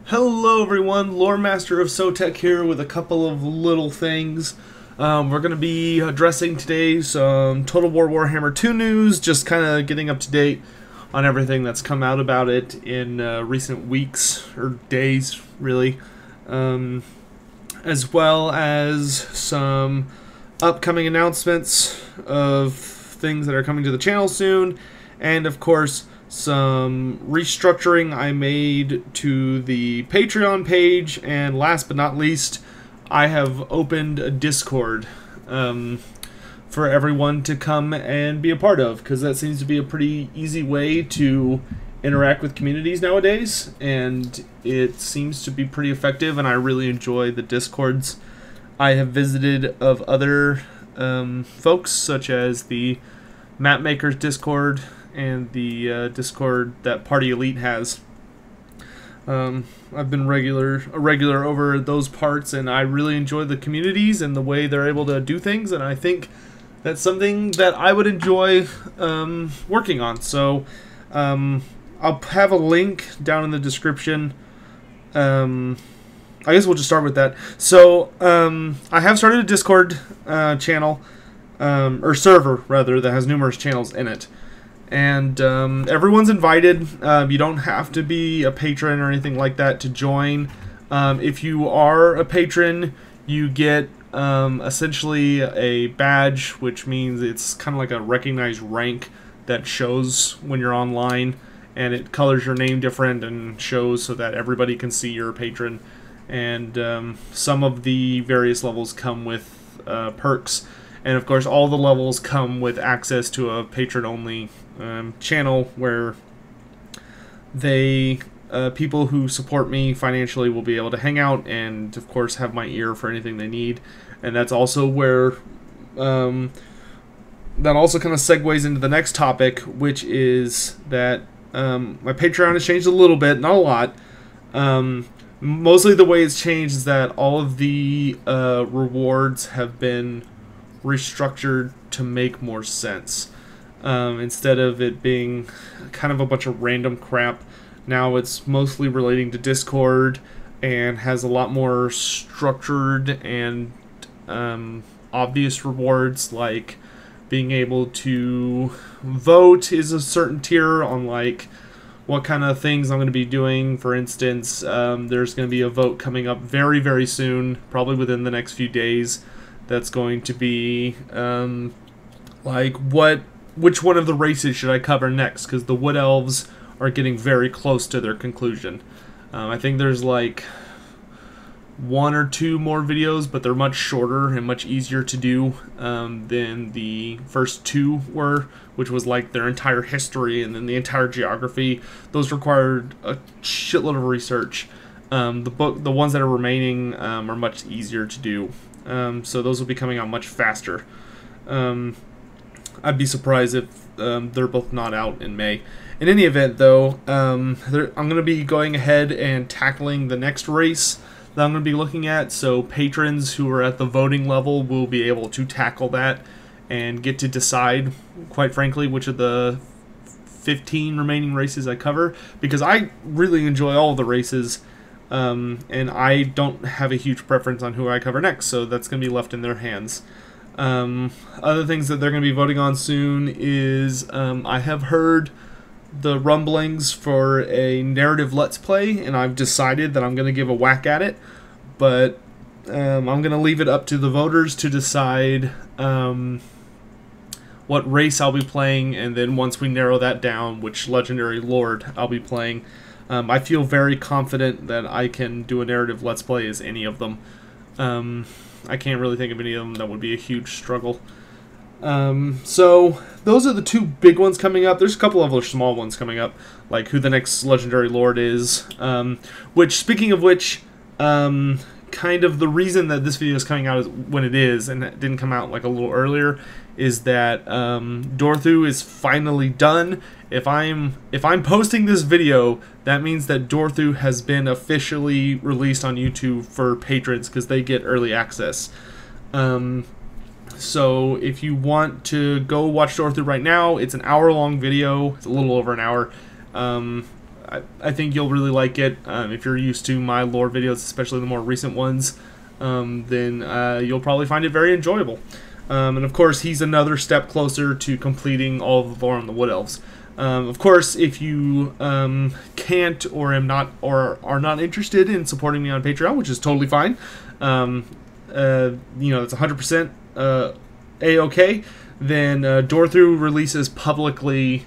Hello everyone, Loremaster of Sotek here with a couple of little things. We're going to be addressing today some Total War Warhammer 2 news, just kind of getting up to date on everything that's come out about it in recent weeks, or days really, as well as some upcoming announcements of things that are coming to the channel soon, and of course some restructuring I made to the Patreon page, and last but not least, I have opened a Discord for everyone to come and be a part of, because that seems to be a pretty easy way to interact with communities nowadays, and it seems to be pretty effective, and I really enjoy the Discords I have visited of other folks, such as the Mapmakers Discord and the Discord that Party Elite has. I've been a regular over those parts, and I really enjoy the communities and the way they're able to do things, and I think that's something that I would enjoy working on. So I'll have a link down in the description. I guess we'll just start with that. So I have started a Discord channel, or server rather, that has numerous channels in it. And everyone's invited. You don't have to be a patron or anything like that to join. If you are a patron, you get essentially a badge, which means it's kind of like a recognized rank that shows when you're online, and it colors your name different and shows so that everybody can see you're a patron. And some of the various levels come with perks. And of course, all the levels come with access to a patron-only channel where people who support me financially will be able to hang out and, of course, have my ear for anything they need. And that's also where that also kind of segues into the next topic, which is that my Patreon has changed a little bit, not a lot. Mostly the way it's changed is that all of the rewards have been restructured to make more sense. Instead of it being kind of a bunch of random crap, now it's mostly relating to Discord and has a lot more structured and obvious rewards, like being able to vote is a certain tier on like what kind of things I'm going to be doing. For instance, there's going to be a vote coming up very, very soon, probably within the next few days, that's going to be like which one of the races should I cover next, because the Wood Elves are getting very close to their conclusion. I think there's like one or two more videos, but they're much shorter and much easier to do than the first two were, which was like their entire history and then the entire geography. Those required a shitload of research. The ones that are remaining are much easier to do. So those will be coming out much faster. I'd be surprised if they're both not out in May. In any event, though, I'm going to be going ahead and tackling the next race that I'm going to be looking at. So patrons who are at the voting level will be able to tackle that and get to decide, quite frankly, which of the 15 remaining races I cover, because I really enjoy all of the races. And I don't have a huge preference on who I cover next, so that's going to be left in their hands. Other things that they're going to be voting on soon is I have heard the rumblings for a narrative Let's Play, and I've decided that I'm going to give a whack at it, but I'm going to leave it up to the voters to decide what race I'll be playing, and then once we narrow that down, which Legendary Lord I'll be playing. I feel very confident that I can do a narrative Let's Play as any of them. I can't really think of any of them that would be a huge struggle. So those are the two big ones coming up. There's a couple of other small ones coming up, like who the next Legendary Lord is. Which, speaking of which, kind of the reason that this video is coming out is when it is, and it didn't come out like a little earlier, is that Durthu is finally done. If I'm posting this video, that means that Durthu has been officially released on YouTube for patrons, because they get early access. So if you want to go watch Durthu right now, it's an hour-long video. It's a little over an hour. I think you'll really like it. If you're used to my lore videos, especially the more recent ones, then you'll probably find it very enjoyable. And of course, he's another step closer to completing all of the lore on the Wood Elves. Of course, if you can't or are not interested in supporting me on Patreon, which is totally fine, you know, it's 100% a-okay. Then Durthu releases publicly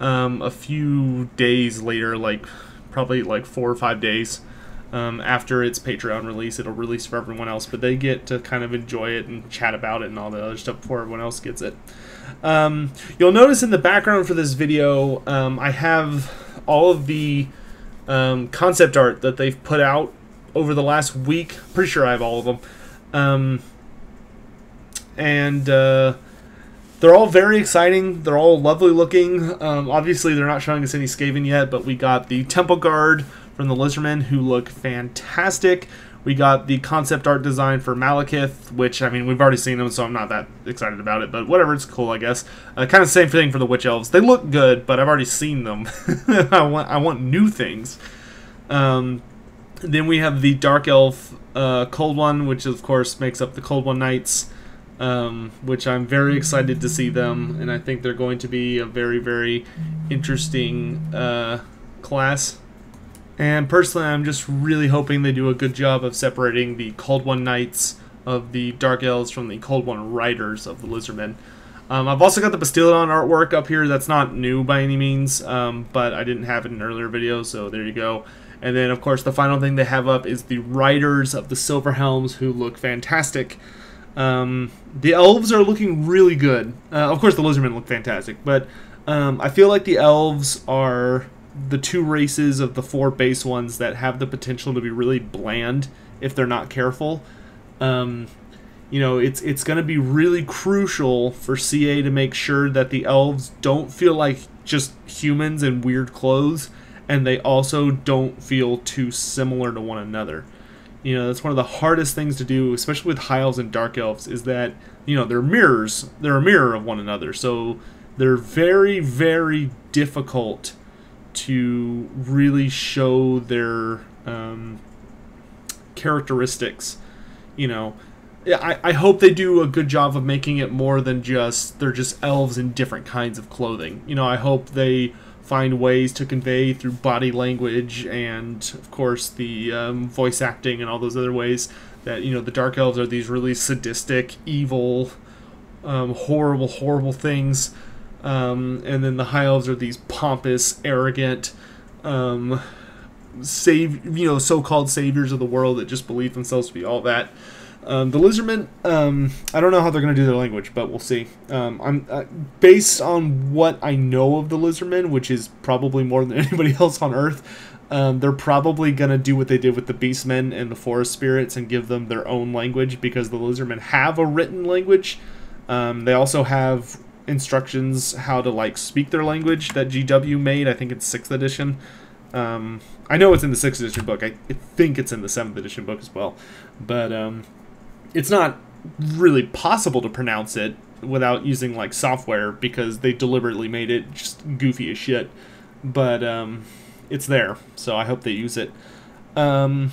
a few days later, probably 4 or 5 days after its Patreon release. It'll release for everyone else, but they get to kind of enjoy it and chat about it and all the other stuff before everyone else gets it. You'll notice in the background for this video, I have all of the concept art that they've put out over the last week. Pretty sure I have all of them. They're all very exciting. They're all lovely looking. Obviously, they're not showing us any Skaven yet, but we got the Temple Guard from the Lizardmen, who look fantastic. We got the concept art design for Malekith, which, I mean, we've already seen them, so I'm not that excited about it, but whatever, it's cool, I guess. Kind of same thing for the Witch Elves. They look good, but I've already seen them. I want new things. Then we have the Dark Elf Cold One, which of course makes up the Cold One Knights, which I'm very excited to see them, and I think they're going to be a very, very interesting class. And personally, I'm just really hoping they do a good job of separating the Cold One Knights of the Dark Elves from the Cold One Riders of the Lizardmen. I've also got the Bastiladon artwork up here. That's not new by any means, but I didn't have it in an earlier video, so there you go. And then, of course, the final thing they have up is the Riders of the Silver Helms, who look fantastic. The Elves are looking really good. Of course, the Lizardmen look fantastic, but I feel like the Elves are the two races of the 4 base ones that have the potential to be really bland if they're not careful. You know, it's going to be really crucial for CA to make sure that the Elves don't feel like just humans in weird clothes, and they also don't feel too similar to one another. You know, that's one of the hardest things to do, especially with High Elves and Dark Elves, is that, you know, they're mirrors. They're a mirror of one another, so they're very, very difficult to really show their characteristics. You know, I hope they do a good job of making it more than just they're just elves in different kinds of clothing. You know, I hope they find ways to convey through body language and, of course, the voice acting and all those other ways that, you know, the Dark Elves are these really sadistic, evil, horrible, horrible things. And then the High Elves are these pompous, arrogant, so-called saviors of the world that just believe themselves to be all that. The Lizardmen, I don't know how they're going to do their language, but we'll see. Based on what I know of the Lizardmen, which is probably more than anybody else on Earth, they're probably going to do what they did with the Beastmen and the Forest Spirits and give them their own language, because the Lizardmen have a written language. They also have instructions how to, like, speak their language that GW made. I think it's 6th edition. I know it's in the 6th edition book. I think it's in the 7th edition book as well. But it's not really possible to pronounce it without using, like, software, because they deliberately made it just goofy as shit. But it's there, so I hope they use it. Other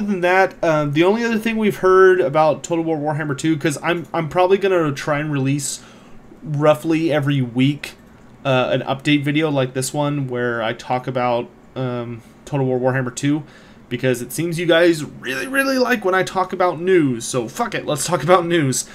than that, the only other thing we've heard about Total War Warhammer 2, because I'm probably going to try and release roughly every week an update video like this one, where I talk about Total War Warhammer 2, because it seems you guys really, really like when I talk about news, so fuck it, let's talk about news.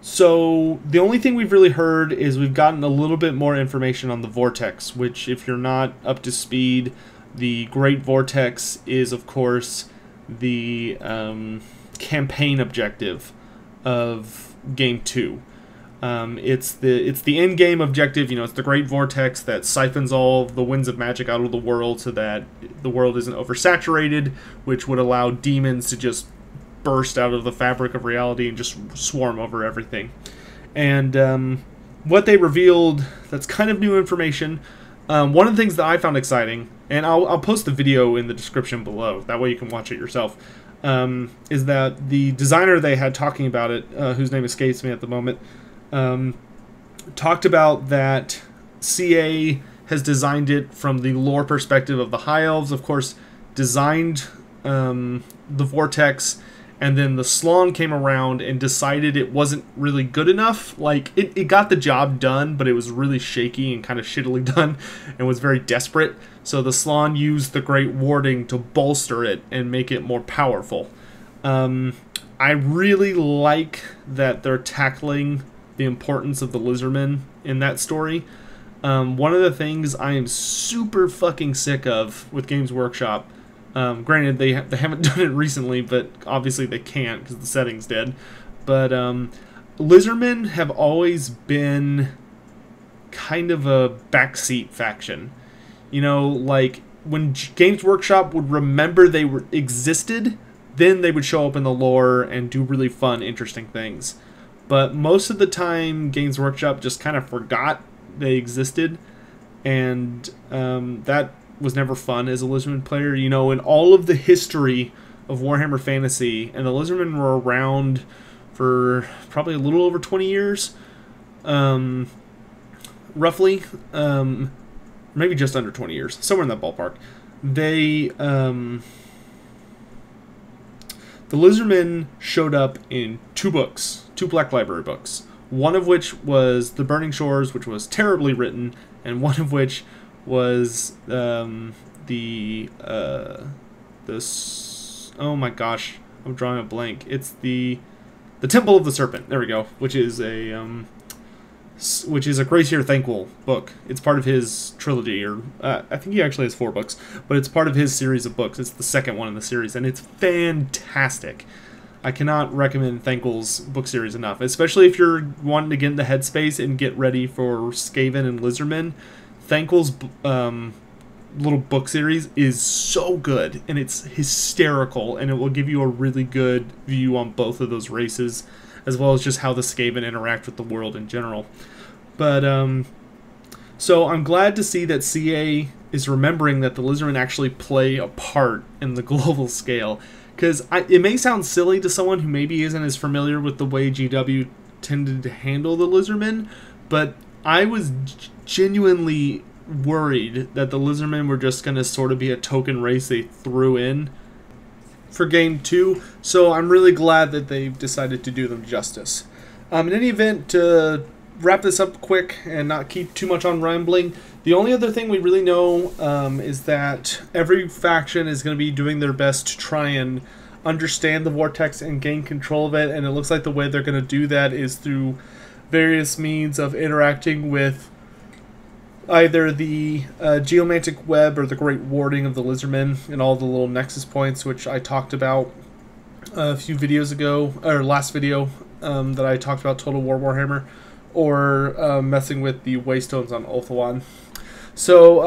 So the only thing we've really heard is we've gotten a little bit more information on the Vortex, which, if you're not up to speed, the Great Vortex is, of course, the campaign objective of Game 2. It's the end game objective. You know, it's the Great Vortex that siphons all the winds of magic out of the world so that the world isn't oversaturated, which would allow demons to just burst out of the fabric of reality and just swarm over everything. And what they revealed, that's kind of new information. One of the things that I found exciting, and I'll post the video in the description below, that way you can watch it yourself, is that the designer they had talking about it, whose name escapes me at the moment, talked about that CA has designed it from the lore perspective of the High Elves, of course, designed the Vortex, and then the Slong came around and decided it wasn't really good enough. Like, it got the job done, but it was really shaky and kind of shittily done and was very desperate. So the Slong used the Great Warding to bolster it and make it more powerful. I really like that they're tackling the importance of the Lizardmen in that story. One of the things I am super fucking sick of with Games Workshop, granted they haven't done it recently, but obviously they can't because the setting's dead, but Lizardmen have always been kind of a backseat faction. You know, like, when Games Workshop would remember they existed, then they would show up in the lore and do really fun, interesting things. But most of the time, Games Workshop just kind of forgot they existed, and that was never fun as a Lizardman player. You know, in all of the history of Warhammer Fantasy, and the Lizardmen were around for probably a little over 20 years, roughly, maybe just under 20 years, somewhere in that ballpark. The Lizardmen showed up in 2 books, 2 Black Library books. One of which was The Burning Shores, which was terribly written, and one of which was oh my gosh, I'm drawing a blank. It's the Temple of the Serpent. There we go, which is a Gracier Thanquol book. It's part of his trilogy, or I think he actually has 4 books, but it's part of his series of books. It's the second one in the series, and it's fantastic. I cannot recommend Thanquol's book series enough, especially if you're wanting to get in the headspace and get ready for Skaven and Lizardmen. Thanquol's little book series is so good, and it's hysterical, and it will give you a really good view on both of those races, as well as just how the Skaven interact with the world in general. But, so I'm glad to see that CA is remembering that the Lizardmen actually play a part in the global scale. Because it may sound silly to someone who maybe isn't as familiar with the way GW tended to handle the Lizardmen, but I was genuinely worried that the Lizardmen were just going to sort of be a token race they threw in for Game 2, so I'm really glad that they've decided to do them justice. In any event, to wrap this up quick and not keep too much on rambling, the only other thing we really know is that every faction is going to be doing their best to try and understand the Vortex and gain control of it, and it looks like the way they're going to do that is through various means of interacting with either the geomantic web or the Great Warding of the Lizardmen and all the little nexus points, which I talked about a few videos ago, or last video that I talked about Total War Warhammer, or messing with the Waystones on Ulthuan. So,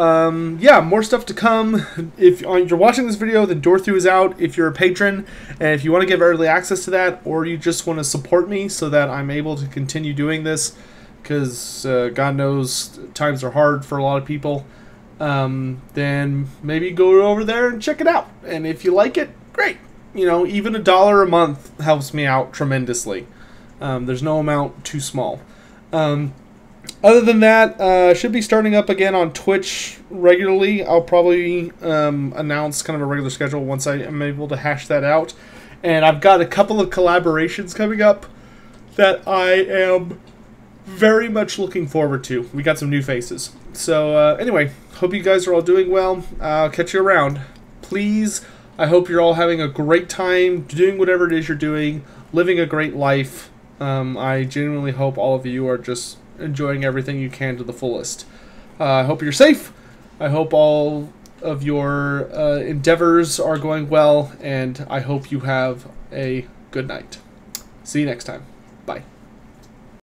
yeah, more stuff to come. If you're watching this video, then Durthu is out if you're a patron, and if you want to get early access to that, or you just want to support me so that I'm able to continue doing this, because God knows times are hard for a lot of people, then maybe go over there and check it out. And if you like it, great. You know, even $1 a month helps me out tremendously. There's no amount too small. Other than that, I should be starting up again on Twitch regularly. I'll probably announce kind of a regular schedule once I am able to hash that out. And I've got a couple of collaborations coming up that I am very much looking forward to. We got some new faces. So anyway, hope you guys are all doing well. I'll catch you around. Please, I hope you're all having a great time doing whatever it is you're doing, living a great life. I genuinely hope all of you are just enjoying everything you can to the fullest. I hope you're safe. I hope all of your endeavors are going well, and I hope you have a good night. See you next time.